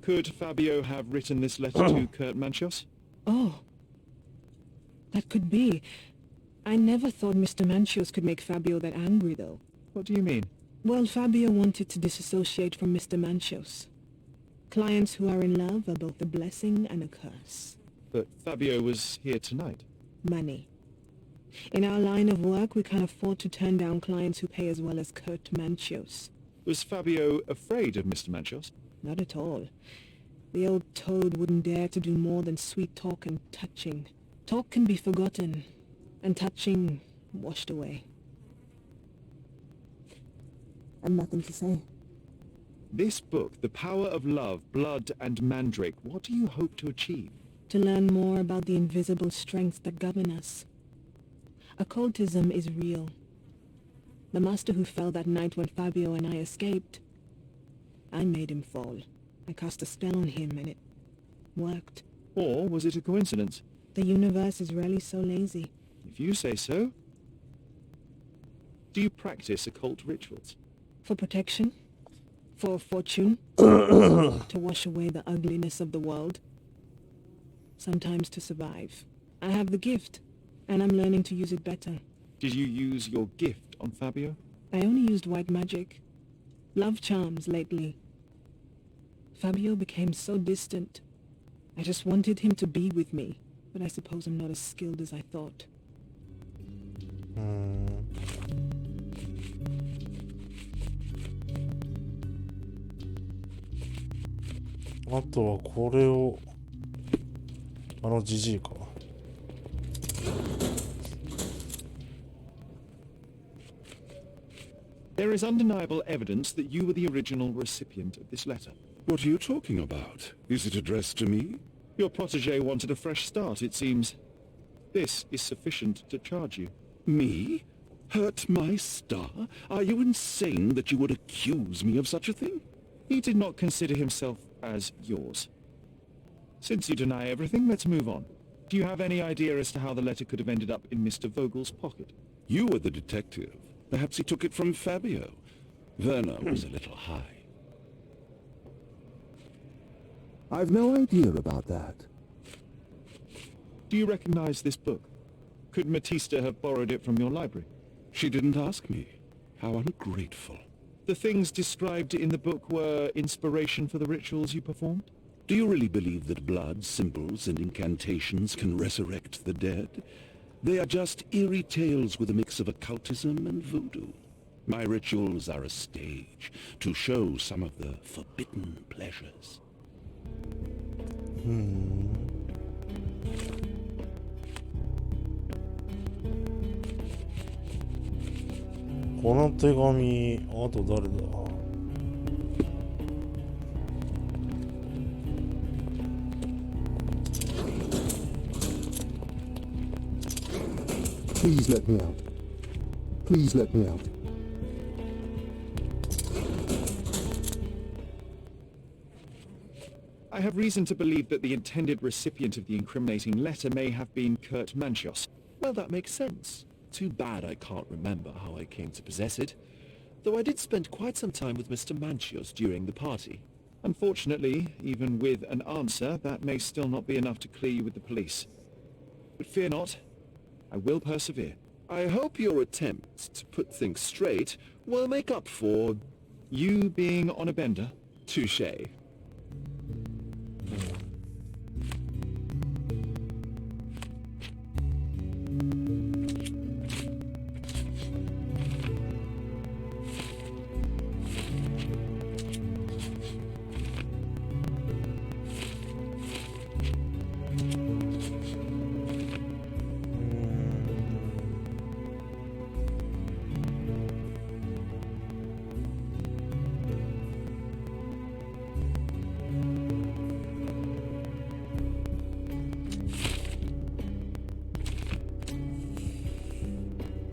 Could Fabio have written this letter to Kurt Manchios? Oh. That could be. I never thought Mr. Manchios could make Fabio that angry, though. What do you mean? Well, Fabio wanted to disassociate from Mr. Manchios. Clients who are in love are both a blessing and a curse. But Fabio was here tonight. Money. In our line of work, we can't afford to turn down clients who pay as well as Kurt Manchios. Was Fabio afraid of Mr. Manchios? Not at all. The old toad wouldn't dare to do more than sweet talk and touching. Talk can be forgotten, and touching washed away. I've nothing to say. This book, The Power of Love, Blood and Mandrake, what do you hope to achieve? To learn more about the invisible strengths that govern us. Occultism is real. The master who fell that night when Fabio and I escaped, I made him fall. I cast a spell on him and it worked. Or was it a coincidence? The universe is rarely so lazy. If you say so. Do you practice occult rituals? For protection? For fortune? To wash away the ugliness of the world? Sometimes to survive. I have the gift, and I'm learning to use it better. Did you use your gift on Fabio? I only used white magic. Love charms lately. Fabio became so distant. I just wanted him to be with me, but I suppose I'm not as skilled as I thought. あとはこれをあのジジイか。There is undeniable evidence that you were the original recipient of this letter. What are you talking about? Is it addressed to me? Your protégé wanted a fresh start, it seems. This is sufficient to charge you. Me? Hurt my star? Are you insane that you would accuse me of such a thing? He did not consider himself as yours. Since you deny everything, let's move on. Do you have any idea as to how the letter could have ended up in Mr. Vogel's pocket? You were the detective. Perhaps he took it from Fabio. Werner was a little high. I've no idea about that. Do you recognize this book? Could Matista have borrowed it from your library? She didn't ask me. How ungrateful. The things described in the book were inspiration for the rituals you performed? Do you really believe that blood, symbols, and incantations can resurrect the dead? They are just eerie tales with a mix of occultism and voodoo. My rituals are a stage to show some of the forbidden pleasures. この手紙、あと誰だ。Please let me out. Please let me out. I have reason to believe that the intended recipient of the incriminating letter may have been Kurt Manchios. Well, that makes sense. Too bad I can't remember how I came to possess it. Though I did spend quite some time with Mr. Manchios during the party. Unfortunately, even with an answer, that may still not be enough to clear you with the police. But fear not, I will persevere. I hope your attempts to put things straight will make up for... You being on a bender? Touché.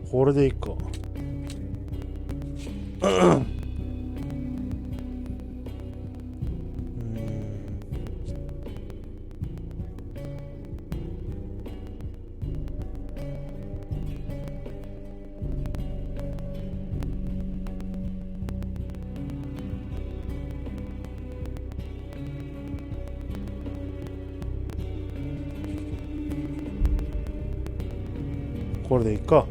これでいいか。これでいいか。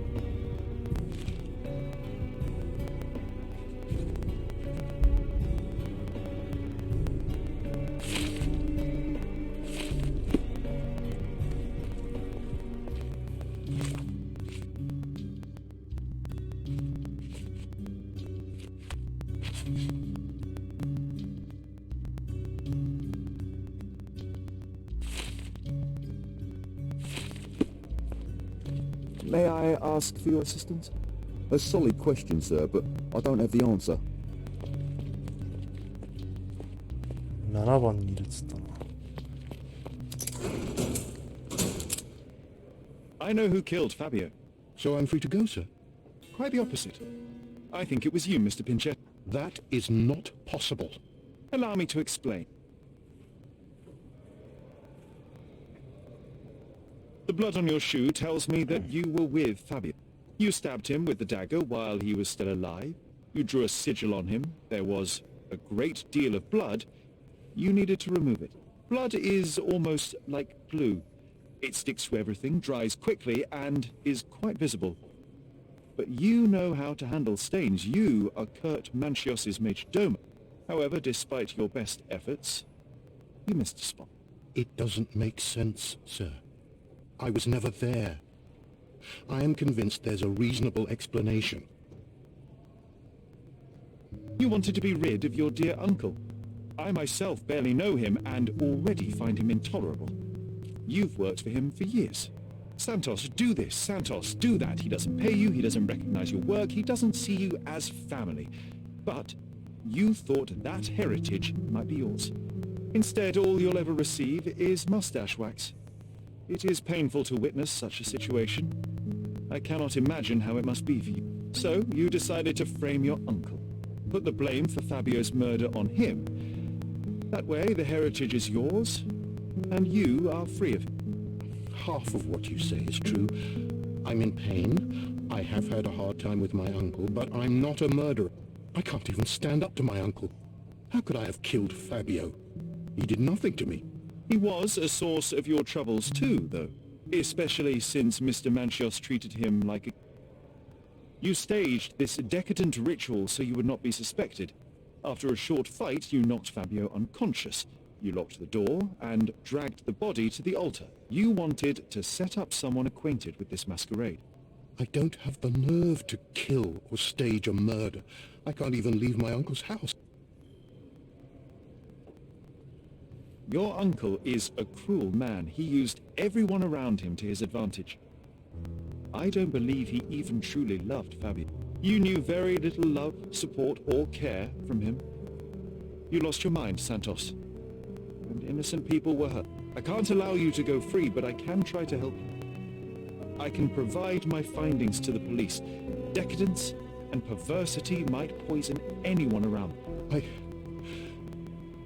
May I ask for your assistance? A solid question, sir, but I don't have the answer. 7番にいるっつったな。I know who killed Fabio. So I'm free to go, sir? Quite the opposite. I think it was you, Mr. Pinchette. That is not possible. Allow me to explain. The blood on your shoe tells me that you were with Fabio. You stabbed him with the dagger while he was still alive. You drew a sigil on him. There was a great deal of blood. You needed to remove it. Blood is almost like glue. It sticks to everything, dries quickly, and is quite visible. But you know how to handle stains. You are Kurt Manchios's majordomo. However, despite your best efforts, you missed a spot. It doesn't make sense, sir. I was never there. I am convinced there's a reasonable explanation. You wanted to be rid of your dear uncle. I myself barely know him and already find him intolerable. You've worked for him for years. Santos, do this. Santos, do that. He doesn't pay you. He doesn't recognize your work. He doesn't see you as family. But you thought that heritage might be yours. Instead, all you'll ever receive is mustache wax. It is painful to witness such a situation. I cannot imagine how it must be for you. So, you decided to frame your uncle. Put the blame for Fabio's murder on him. That way, the heritage is yours, and you are free of it. Half of what you say is true. I'm in pain. I have had a hard time with my uncle, but I'm not a murderer. I can't even stand up to my uncle. How could I have killed Fabio? He did nothing to me. He was a source of your troubles too, though. Especially since Mr. Manchios treated him like a... You staged this decadent ritual so you would not be suspected. After a short fight, you knocked Fabio unconscious. You locked the door and dragged the body to the altar. You wanted to set up someone acquainted with this masquerade. I don't have the nerve to kill or stage a murder. I can't even leave my uncle's house. Your uncle is a cruel man. He used everyone around him to his advantage. I don't believe he even truly loved Fabio. You knew very little love, support, or care from him. You lost your mind, Santos. And innocent people were hurt. I can't allow you to go free, but I can try to help you. I can provide my findings to the police. Decadence and perversity might poison anyone around.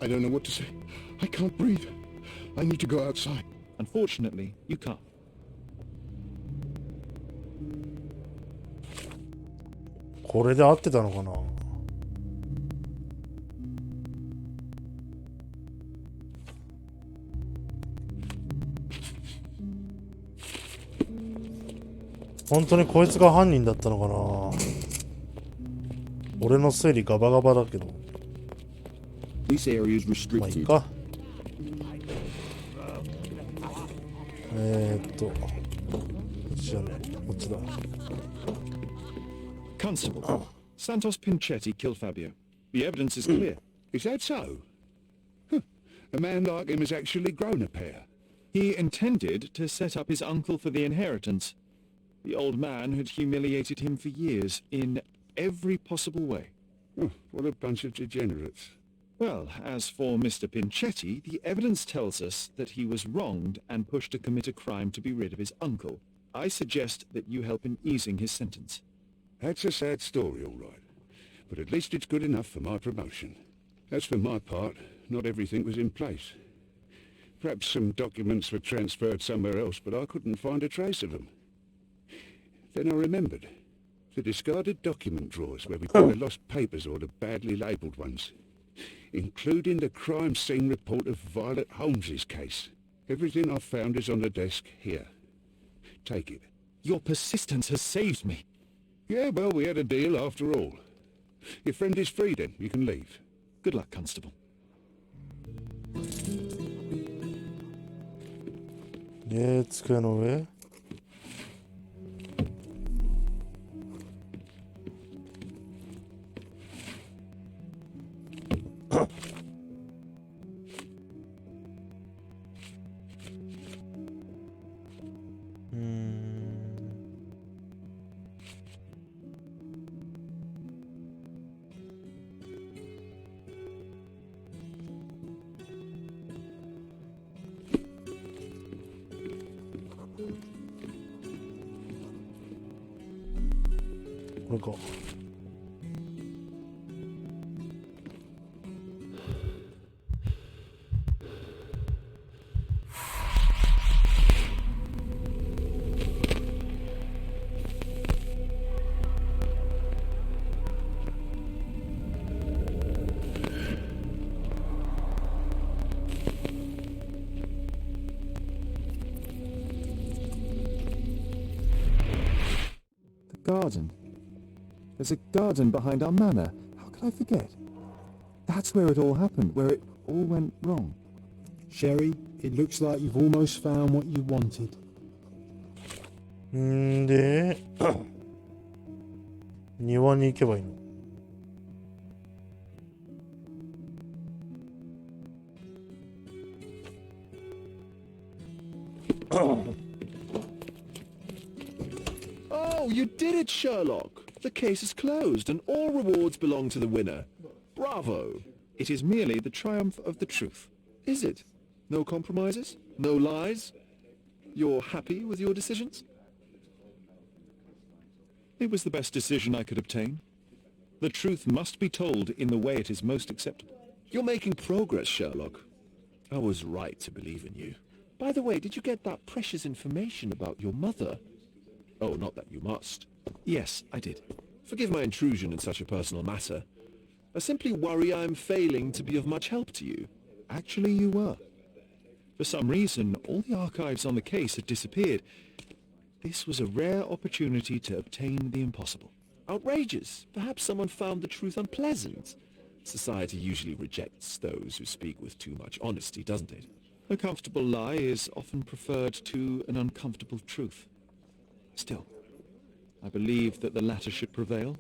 I don't know what to say. I can't breathe. I need to go outside. Unfortunately, you can't. これで合ってたのかな。本当にこいつが犯人だったのかな。俺の推理ガバガバだけど。This area is まあいい restricted. か。こっちじゃねえ。こっちだ。Constable, Santos Pinchetti killed Fabio. The evidence is clear. Is that so? Huh. A man like him has actually grown a pair. He intended to set up his uncle for the inheritance. The old man had humiliated him for years in every possible way. Oh, what a bunch of degenerates. Well, as for Mr. Pinchetti, the evidence tells us that he was wronged and pushed to commit a crime to be rid of his uncle. I suggest that you help in easing his sentence. That's a sad story, all right. But at least it's good enough for my promotion. As for my part, not everything was in place. Perhaps some documents were transferred somewhere else, but I couldn't find a trace of them. Then I remembered. The discarded document drawers where we put the lost papers or the badly labelled ones. Including the crime scene report of Violet Holmes's case. Everything I found is on the desk here. Take it. Your persistence has saved me. Yeah, well, we had a deal after all. Your friend is free then. You can leave. Good luck, Constable. で、机の上。これか。The garden. There's a garden behind our manor. How could I forget? That's where it all happened, where it all went wrong. Sherry, it looks like you've almost found what you wanted. んで、庭に行けばいいの。Oh, you did it, Sherlock! The case is closed and all rewards belong to the winner. Bravo! It is merely the triumph of the truth. Is it? No compromises? No lies? You're happy with your decisions? It was the best decision I could obtain. The truth must be told in the way it is most acceptable. You're making progress, Sherlock. I was right to believe in you. By the way, did you get that precious information about your mother? Oh, not that you must. Yes, I did. Forgive my intrusion in such a personal matter. I simply worry I'm failing to be of much help to you. Actually, you were. For some reason, all the archives on the case had disappeared. This was a rare opportunity to obtain the impossible. Outrageous. Perhaps someone found the truth unpleasant. Society usually rejects those who speak with too much honesty, doesn't it? A comfortable lie is often preferred to an uncomfortable truth. Still, I believe that the latter should prevail,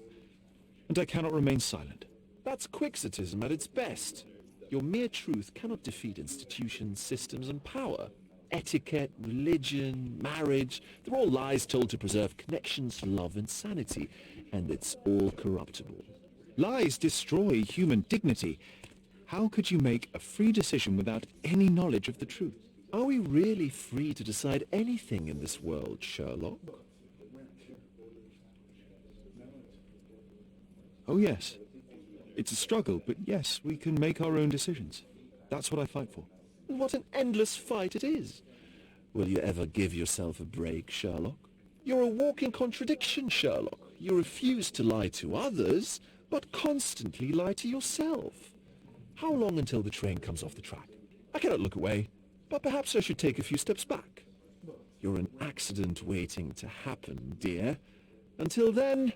and I cannot remain silent. That's quixotism at its best. Your mere truth cannot defeat institutions, systems, and power. Etiquette, religion, marriage, they're all lies told to preserve connections, love, and sanity, and it's all corruptible. Lies destroy human dignity. How could you make a free decision without any knowledge of the truth? Are we really free to decide anything in this world, Sherlock? Oh yes. It's a struggle, but yes, we can make our own decisions. That's what I fight for. What an endless fight it is. Will you ever give yourself a break, Sherlock? You're a walking contradiction, Sherlock. You refuse to lie to others, but constantly lie to yourself. How long until the train comes off the track? I cannot look away, but perhaps I should take a few steps back. You're an accident waiting to happen, dear. Until then,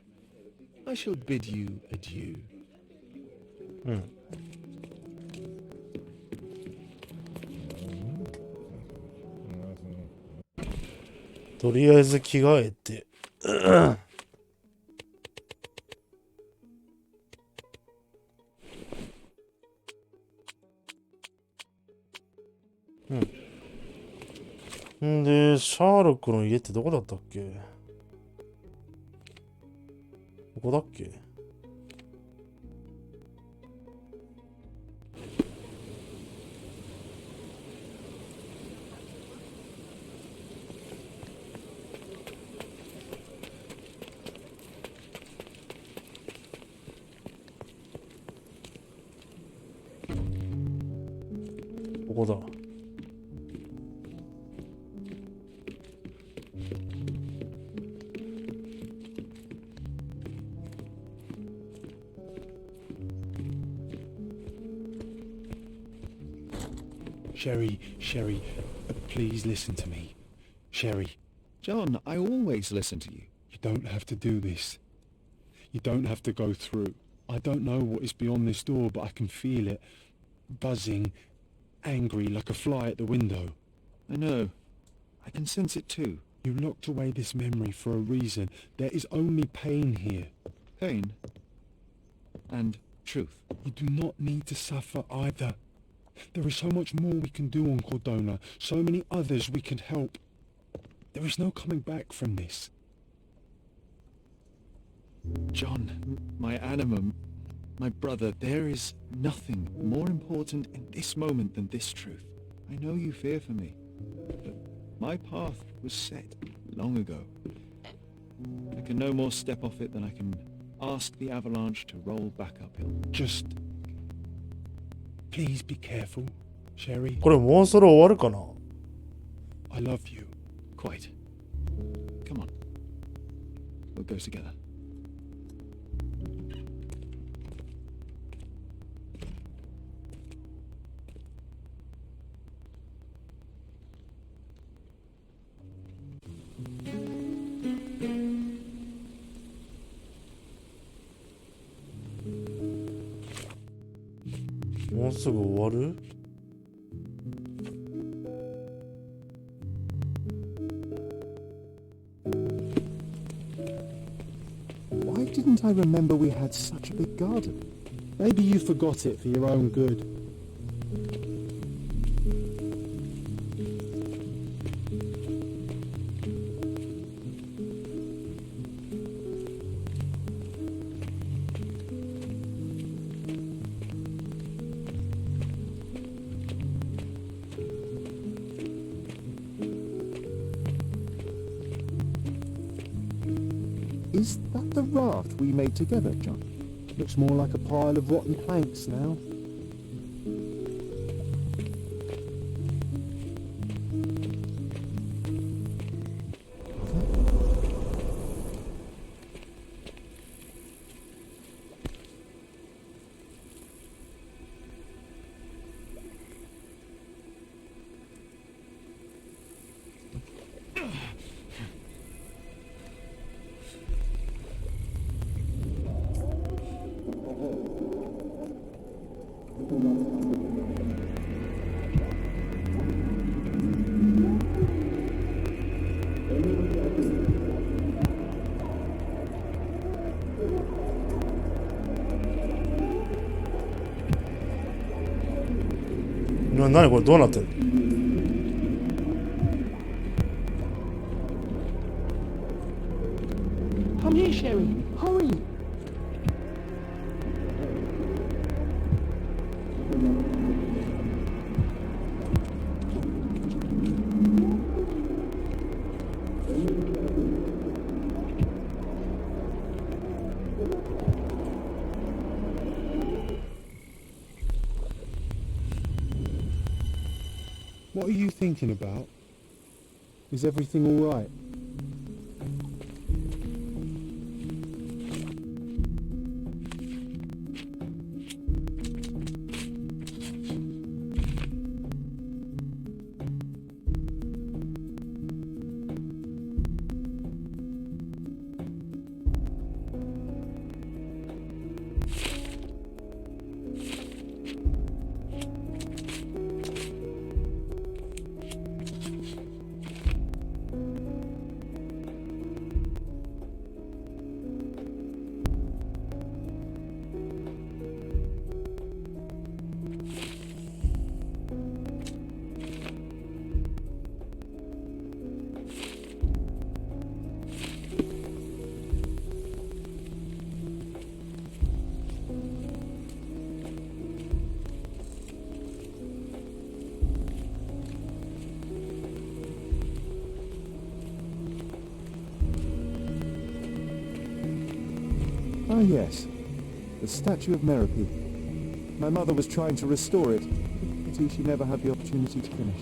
I shall bid you adieu. とりあえず着替えて。んで、シャーロックの家ってどこだったっけ？ここだっけ？ここだ。Sherry, please listen to me. Sherry, John, I always listen to you. You don't have to do this. You don't have to go through. I don't know what is beyond this door, but I can feel it. Buzzing, angry, like a fly at the window. I know. I can sense it too. You locked away this memory for a reason. There is only pain here. Pain. And truth. You do not need to suffer either. There is so much more we can do on Cordona, so many others we can help. There is no coming back from this. John, my animum, my brother, there is nothing more important in this moment than this truth. I know you fear for me, but my path was set long ago. I can no more step off it than I can ask the avalanche to roll back uphill. Just... please be careful, Sherry. これもうそろ終わるかな？ I love you. Quite. Come on. We'll go together. Why もうすぐ終わる？ Why didn't I remember we had such a big garden? Maybe you forgot it for your own good. Is that the raft we made together, John? Looks more like a pile of rotten planks now.何これどうなってんの？ Come here, Sherry. Hurry. What are you thinking about? Is everything all right? Ah yes, the statue of Merope. My mother was trying to restore it, but she never had the opportunity to finish.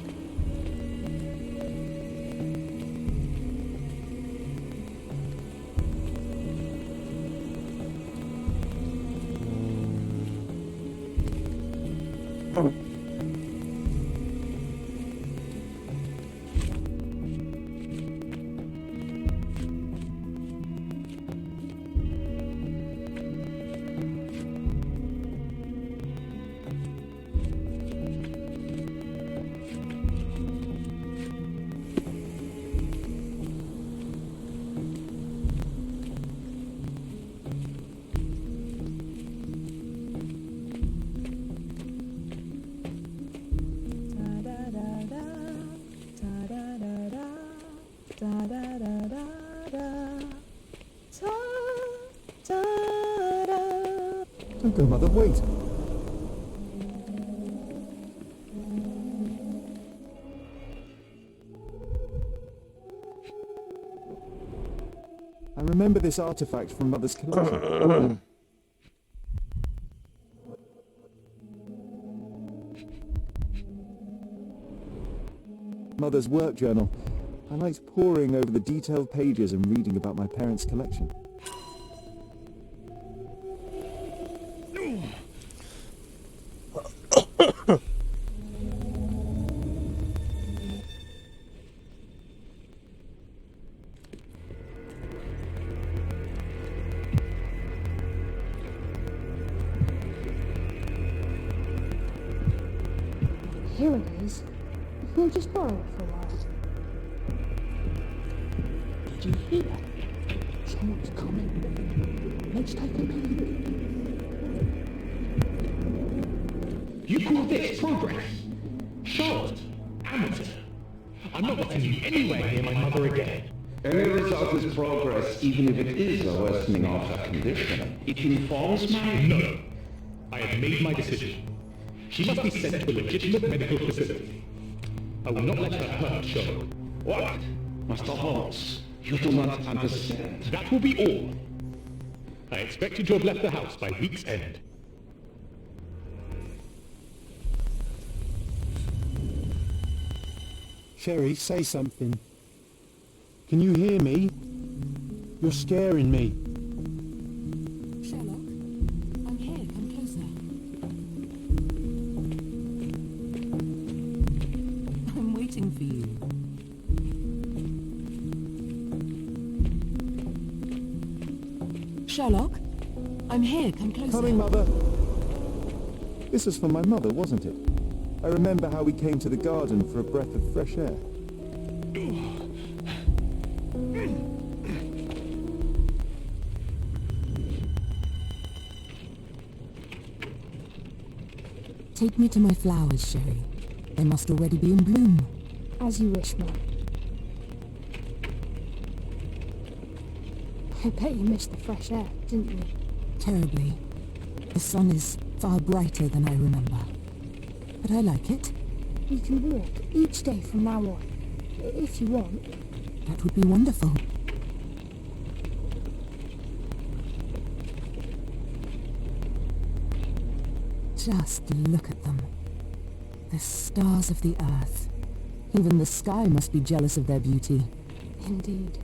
Don't go, Mother, wait. I remember this artifact from Mother's collection. Mother's work journal. I liked poring over the detailed pages and reading about my parents' collection. Here it is. We'll just borrow it for a while. Did you hear? Someone's coming. Let's take a peek. You call this progress? Charlotte, amateur. I'm not letting you anywhere near my mother again. Any result is progress, even if it is a worsening of her condition. It informs my... No. I have made my decision. She must be sent to a legitimate medical facility. I will not let her hurt Charlotte. What? Master Holmes, you do not understand. That will be all. I expect you to have left the house by week's end. Sherry, say something. Can you hear me? You're scaring me. Sherlock, I'm here. Come closer. I'm waiting for you. Sherlock, I'm here. Come closer. Coming, Mother. This was for my mother, wasn't it? I remember how we came to the garden for a breath of fresh air. Take me to my flowers, Sherry. They must already be in bloom. As you wish, Mum. I bet you missed the fresh air, didn't you? Terribly. The sun is far brighter than I remember. But I like it. You can walk each day from now on, if you want. That would be wonderful. Just look at them. The stars of the earth. Even the sky must be jealous of their beauty. Indeed.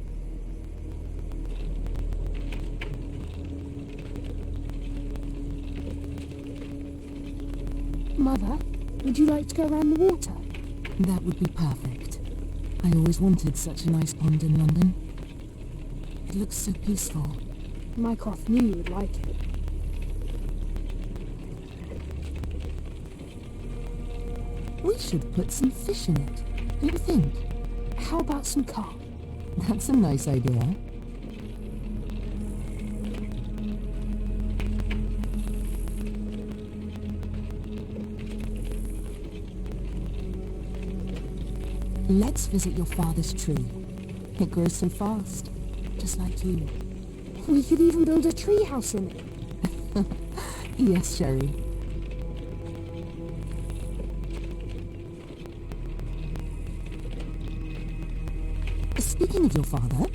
Mother, would you like to go around the water? That would be perfect. I always wanted such a nice pond in London. It looks so peaceful. Mycroft knew you would like it. We should put some fish in it. Don't you think? How about some carp? That's a nice idea. Let's visit your father's tree. It grows so fast, just like you. We could even build a tree house in it. Yes, Sherry. Speaking of your father,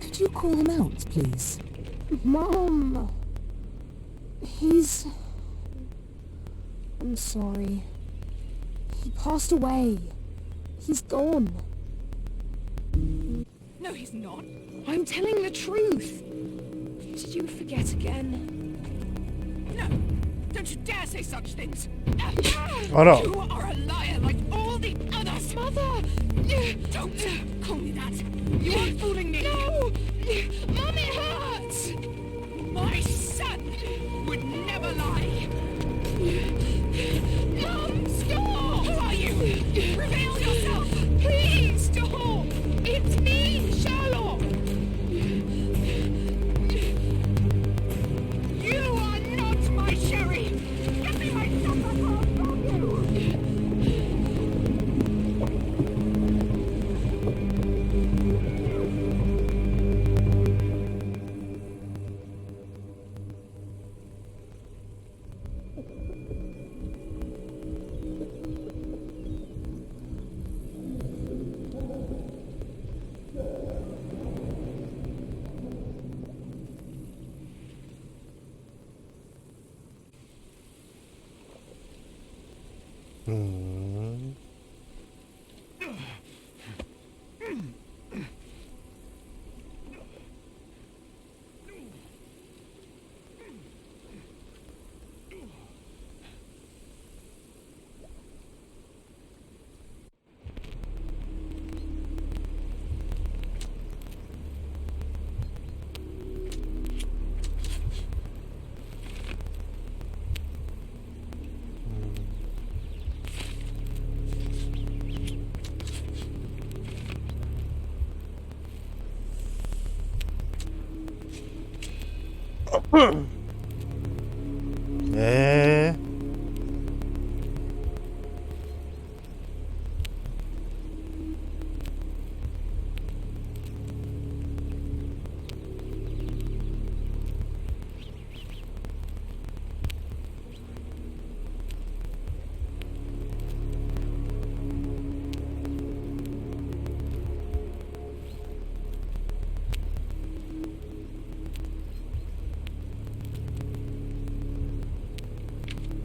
could you call him out, please? Mom! I'm sorry. He passed away. He's gone. No, he's not. I'm telling the truth. Did you forget again? No! Don't you dare say such things! Oh no. You are a liar like all the others! Mother! Don't call me that! You are fooling me! No! Mom, it hurts! My son would never lie! Mom, stop! Who are you? Reveal yourself! Please, stop! It's me, Sherlock! You are not my Sherry! Get me my son from you!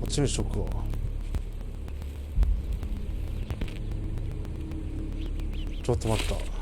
こっちにしとくわ。ちょっと待った。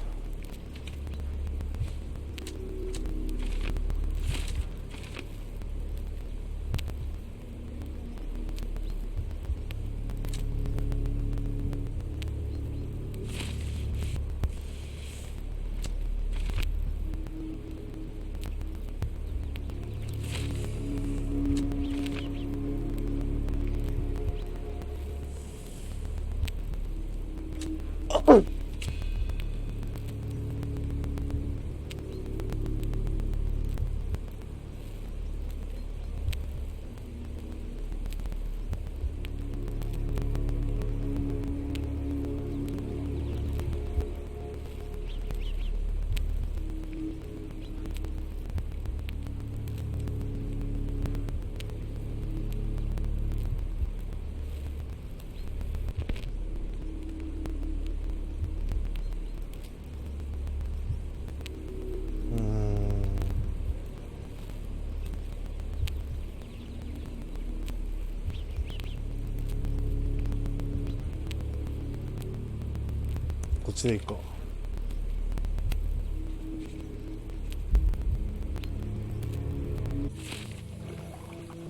こっちでいいか。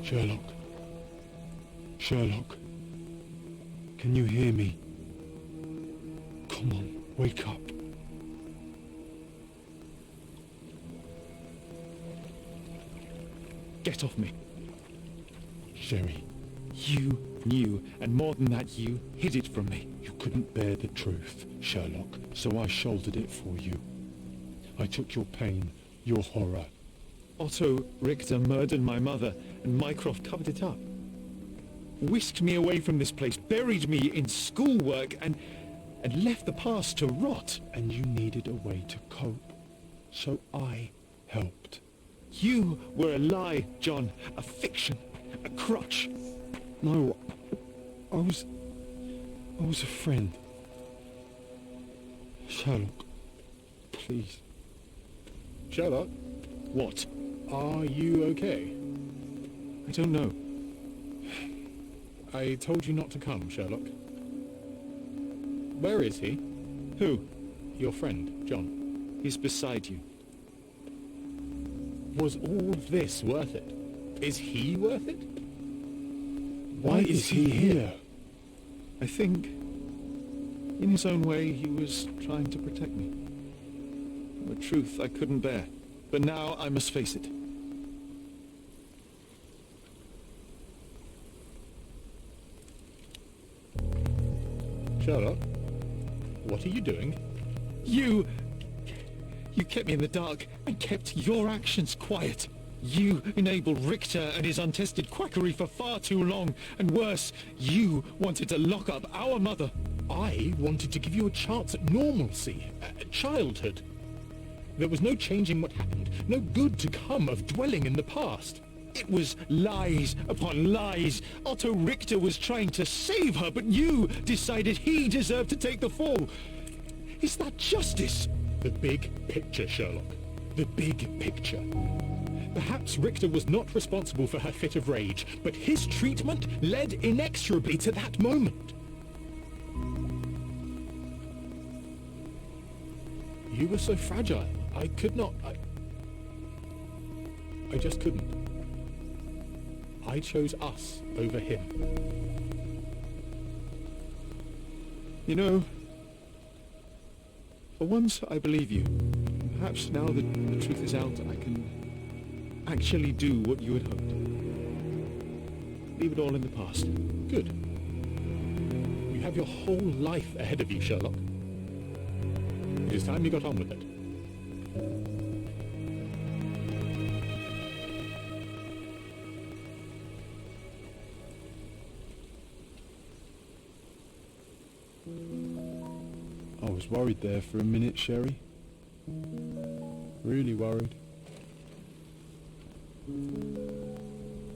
Sherlock. Sherlock. Can you hear me? Come on, wake up. Get off me. Sherry, You knew, and more than that, you hid it from me. you couldn't bear the truth, Sherlock, so I shouldered it for you. I took your pain, your horror. Otto Richter murdered my mother, and Mycroft covered it up. Whisked me away from this place, buried me in schoolwork, and left the past to rot. And you needed a way to cope, so I helped. You were a lie, John, a fiction, a crutch. No, I was a friend. Sherlock, please. Sherlock, What? are you okay? I don't know. I told you not to come, Sherlock. Where is he? Who? Your friend, John. He's beside you. Was all of this worth it? Is he worth it? Why is he here? I think, in his own way, he was trying to protect me. From a truth I couldn't bear. But now I must face it. Sherlock, what are you doing? You kept me in the dark and kept your actions quiet. You enabled Richter and his untested quackery for far too long. And worse, you wanted to lock up our mother. I wanted to give you a chance at normalcy, childhood. There was no changing what happened, no good to come of dwelling in the past. It was lies upon lies. Otto Richter was trying to save her, but you decided he deserved to take the fall. Is that justice? The big picture, Sherlock. The big picture. Perhaps Richter was not responsible for her fit of rage, but his treatment led inexorably to that moment. You were so fragile. I could not... I just couldn't. I chose us over him. You know, for once I believe you. Perhaps now that the truth is out, I can actually do what you had hoped. Leave it all in the past. Good. You have your whole life ahead of you, Sherlock. It is time you got on with it. I was worried there for a minute, Sherry. Really worried.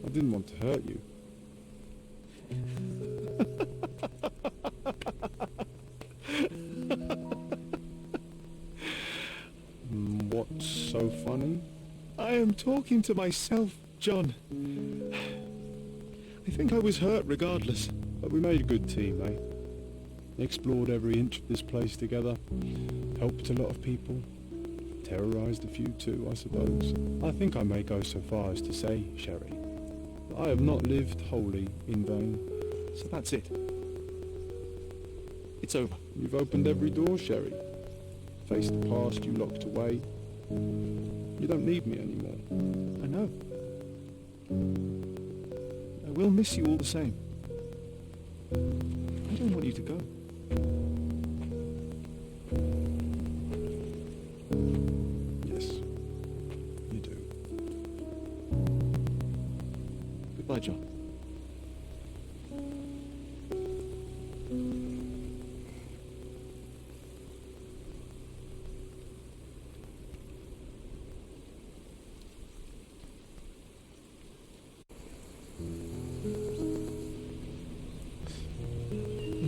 I didn't want to hurt you. What's so funny? I am talking to myself, John. I think I was hurt regardless. But we made a good team, eh? Explored every inch of this place together. Helped a lot of people. Terrorized a few too, I suppose. I think I may go so far as to say, Sherry, that I have not lived wholly in vain. So that's it. It's over. You've opened every door, Sherry. Faced the past you locked away. You don't need me anymore. I know. I will miss you all the same. I don't want you to go. Yes, you do. Goodbye, John.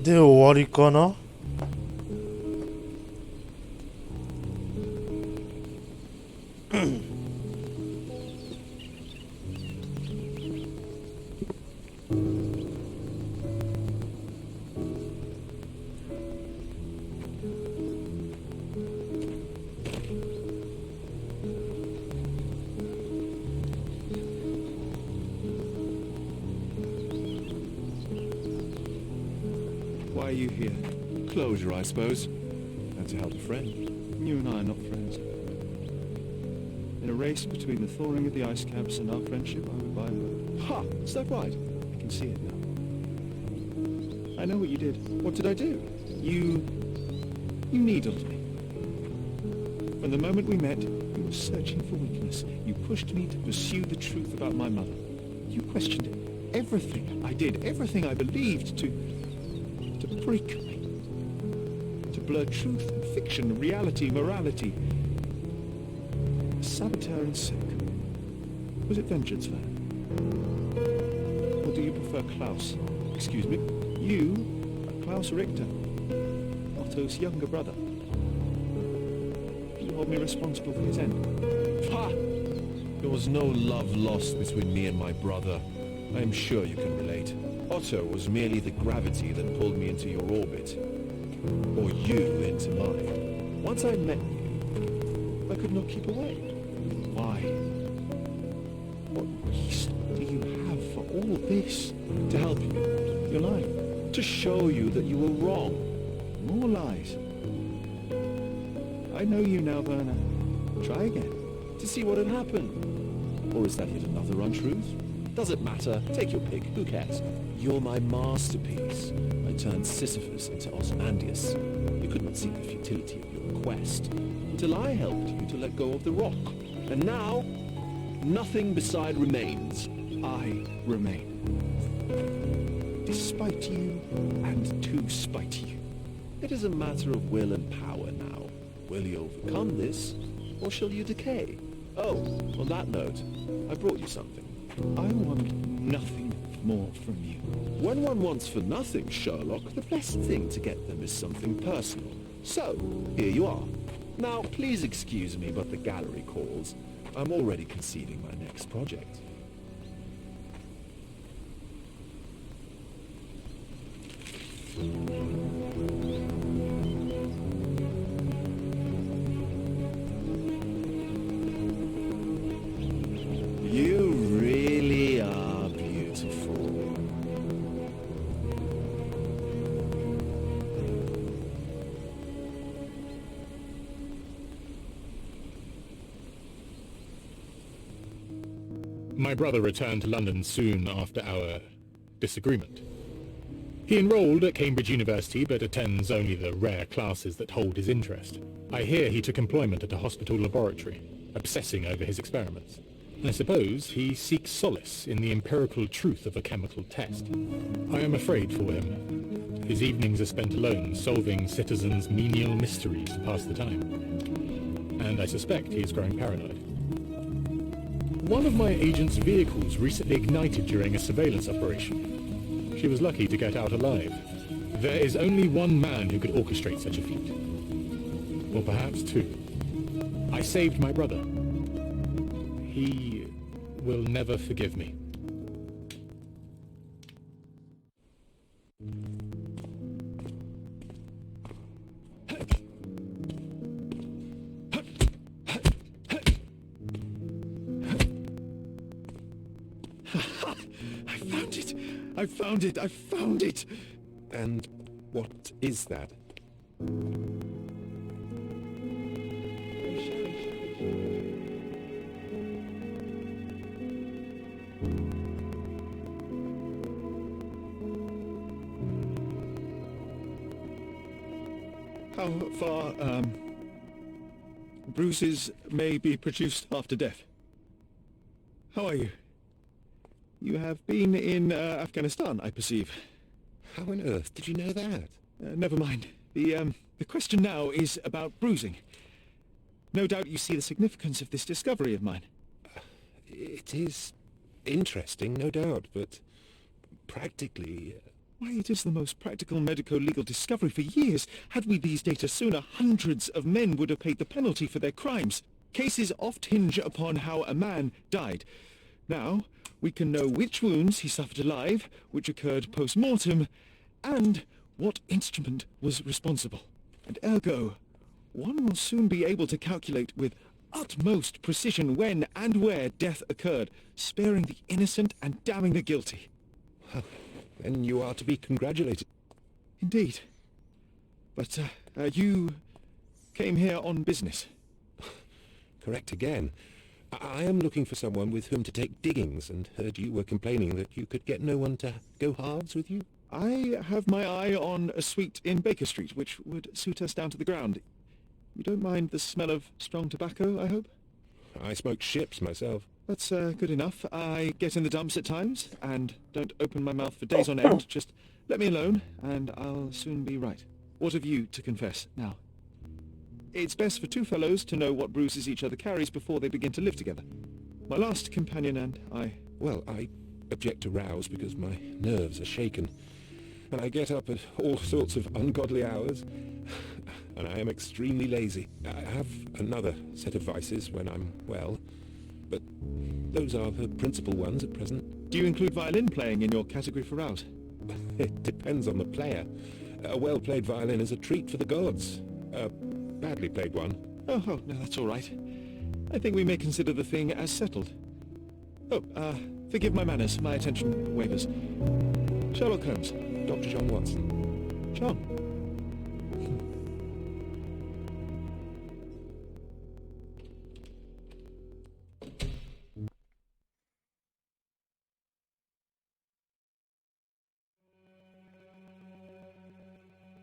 で終わりかな。Why are you here? Closure, I suppose. And to help a friend. You and I are not friends. In a race between the thawing of the ice caps and our friendship, I would buy a boat. Ha! Is that right? I can see it now. I know what you did. What did I do? You needled me. From the moment we met, you were searching for weakness. You pushed me to pursue the truth about my mother. You questioned everything I did, everything I believed, to break me. To blur truth and fiction, reality, morality. A saboteur in silk. Was it vengeance for her? Or do you prefer Klaus? Excuse me, you are Klaus Richter, Otto's younger brother. You hold me responsible for his end. Ha! There was no love lost between me and my brother. I am sure you can relate. Otto was merely the gravity that pulled me into your orbit. Or you into mine. Once I met you, I could not keep away. Why? What reason do you have for all this? To help you. You're lying. To show you that you were wrong. More lies. I know you now, Werner. Try again. To see what had happened. Or is that yet another untruth? Does it matter? Take your pick. Who cares? You're my masterpiece. I turned Sisyphus into Ozymandias. You could not see the futility of your quest until I helped you to let go of the rock. And now, nothing beside remains. I remain. Despite you and to spite you. It is a matter of will and power now. Will you overcome this, or shall you decay? Oh, on that note, I brought you something. I want nothing more from you. When one wants for nothing, Sherlock, the best thing to get them is something personal. So, here you are. Now, please excuse me, but the gallery calls. I'm already conceiving my next project. My brother returned to London soon after our disagreement. He enrolled at Cambridge University, but attends only the rare classes that hold his interest. I hear he took employment at a hospital laboratory, obsessing over his experiments. I suppose he seeks solace in the empirical truth of a chemical test. I am afraid for him. His evenings are spent alone, solving citizens' menial mysteries to pass the time. And I suspect he is growing paranoid. One of my agent's vehicles recently ignited during a surveillance operation. She was lucky to get out alive. There is only one man who could orchestrate such a feat. Or perhaps two. I saved my brother. He will never forgive me. I found it! And what is that? How far, bruises may be produced after death. How are you? You have been in Afghanistan, I perceive. How on earth did you know that? Never mind. The question now is about bruising. No doubt you see the significance of this discovery of mine. It is interesting, no doubt, but practically... Why, it is the most practical medico-legal discovery for years. Had we these data sooner, hundreds of men would have paid the penalty for their crimes. Cases oft hinge upon how a man died. Now, we can know which wounds he suffered alive, which occurred post-mortem, and what instrument was responsible. And ergo, one will soon be able to calculate with utmost precision when and where death occurred, sparing the innocent and damning the guilty. Well, then you are to be congratulated. Indeed. But, you came here on business. Correct again. I am looking for someone with whom to take diggings, and heard you were complaining that you could get no one to go halves with you. I have my eye on a suite in Baker Street, which would suit us down to the ground. You don't mind the smell of strong tobacco, I hope? I smoke ships myself. That's good enough. I get in the dumps at times, and don't open my mouth for days on end. Just let me alone, and I'll soon be right. What have you to confess now? It's best for two fellows to know what bruises each other carries before they begin to live together. My last companion and I... Well, I object to rows because my nerves are shaken, and I get up at all sorts of ungodly hours, and I am extremely lazy. I have another set of vices when I'm well, but those are the principal ones at present. Do you include violin playing in your category for rouse? It depends on the player. A well-played violin is a treat for the gods. A badly played one. Oh, no, that's all right. I think we may consider the thing as settled. Oh, forgive my manners. My attention wavers. Sherlock Holmes. Dr. John Watson. John.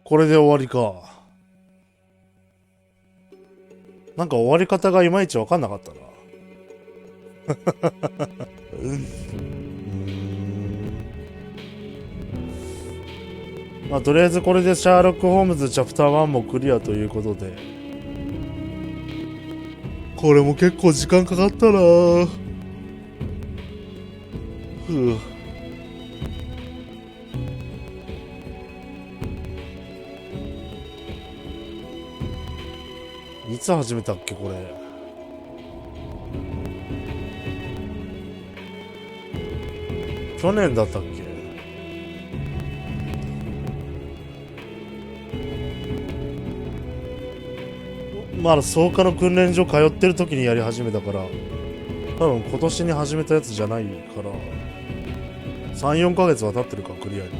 これで終わりか。なんか終わり方がいまいち分かんなかったな。まあとりあえずこれでシャーロック・ホームズチャプター1もクリアということで、これも結構時間かかったな。ふう。いつ始めたっけこれ。去年だったっけ。まだ草加の訓練所通ってる時にやり始めたから、多分今年に始めたやつじゃないから、3、4ヶ月は経ってるかクリアに。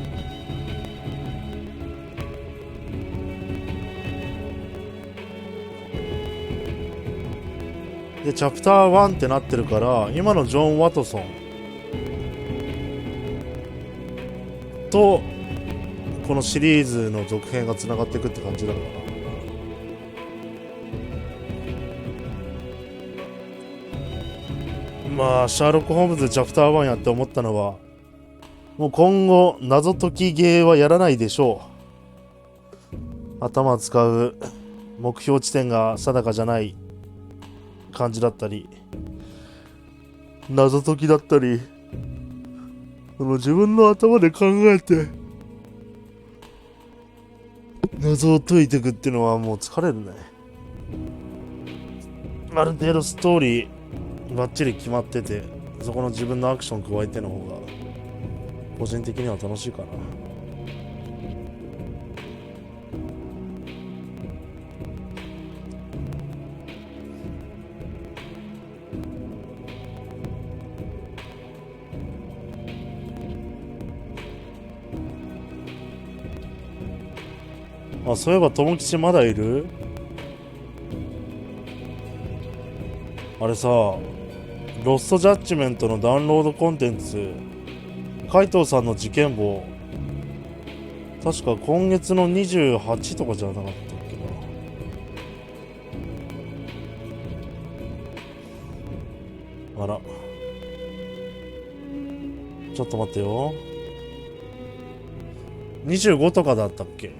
でチャプター1ってなってるから、今のジョン・ワトソンとこのシリーズの続編がつながっていくって感じなのかな。まあシャーロック・ホームズチャプター1やって思ったのは、もう今後謎解きゲーはやらないでしょう。頭を使う目標地点が定かじゃない感じだったり、謎解きだったり、自分の頭で考えて謎を解いていくっていうのはもう疲れるね。ある程度ストーリーバッチリ決まってて、そこの自分のアクション加えての方が個人的には楽しいかな。あ、そういえば友吉まだいる？あれさ、ロストジャッジメントのダウンロードコンテンツ、海藤さんの事件簿、確か今月の28とかじゃなかったっけな。あら、ちょっと待ってよ。25とかだったっけ。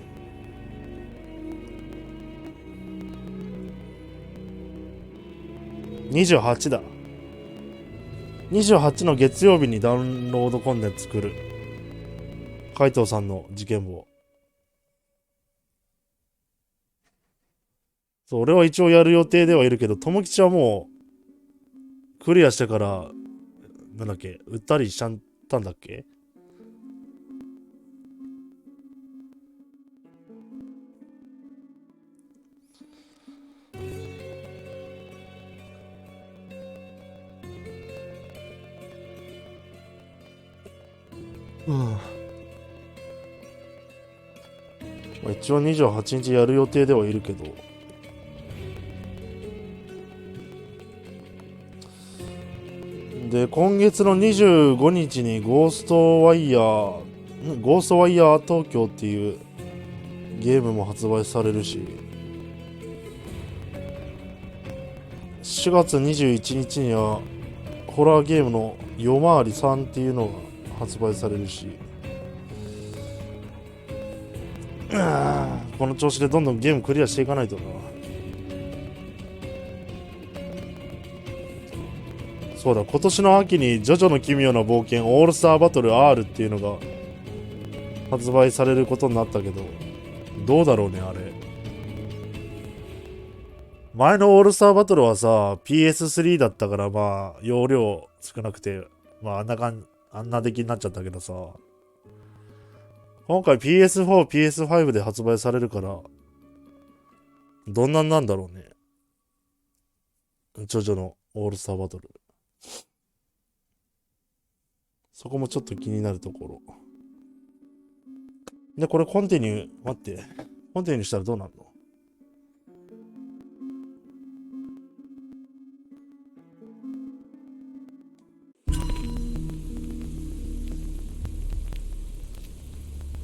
28だ。28の月曜日にダウンロードコンテンツ作る。海藤さんの事件簿。そう、俺は一応やる予定ではいるけど、友吉はもうクリアしてから、なんだっけ、売ったりしちゃったんだっけ。まあ、一応28日やる予定ではいるけど、で今月の25日にゴーストワイヤー東京っていうゲームも発売されるし、4月21日にはホラーゲームの夜回り3っていうのが発売されるし、この調子でどんどんゲームクリアしていかないとな。そうだ、今年の秋にジョジョの奇妙な冒険オールスターバトル R っていうのが発売されることになったけど、どうだろうねあれ。前のオールスターバトルはさ PS3 だったから、まあ容量少なくて、まああんな出来になっちゃったけどさ、今回 PS4、PS5 で発売されるから、どんなんなんだろうね。ジョジョのオールスターバトル。そこもちょっと気になるところ。で、これコンティニュー、待って。コンティニューしたらどうなるの？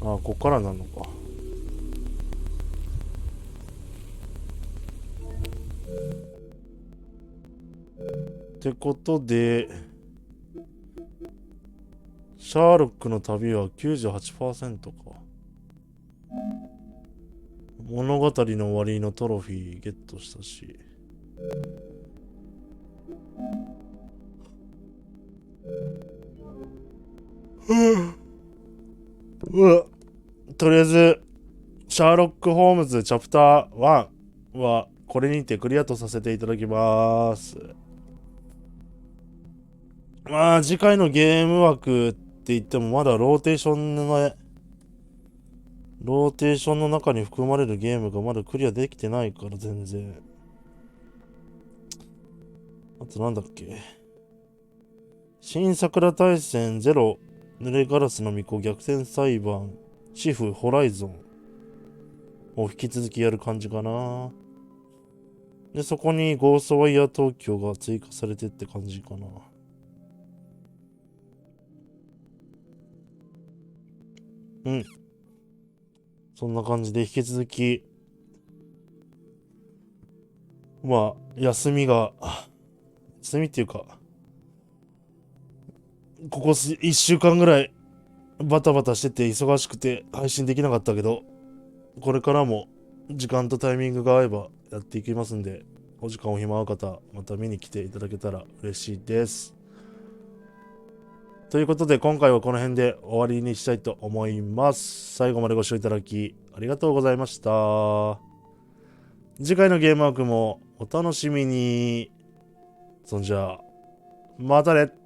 ああ、こっからなのか。ってことで、シャーロックの旅は 98% か。物語の終わりのトロフィーゲットしたし。とりあえず、シャーロック・ホームズチャプター1はこれにてクリアとさせていただきます。まあ次回のゲーム枠って言ってもまだローテーションの中に含まれるゲームがまだクリアできてないから全然。あとなんだっけ、新桜大戦ゼロ濡れガラスの巫女逆転裁判シフホライゾンを引き続きやる感じかな。で、そこにゴーストワイヤー東京が追加されてって感じかな。うん。そんな感じで引き続き、まあ、休みっていうか、ここ1週間ぐらいバタバタしてて忙しくて配信できなかったけど、これからも時間とタイミングが合えばやっていきますんで、お時間お暇合う方、また見に来ていただけたら嬉しいです。ということで、今回はこの辺で終わりにしたいと思います。最後までご視聴いただきありがとうございました。次回のゲームワークもお楽しみに。そんじゃあ、またね。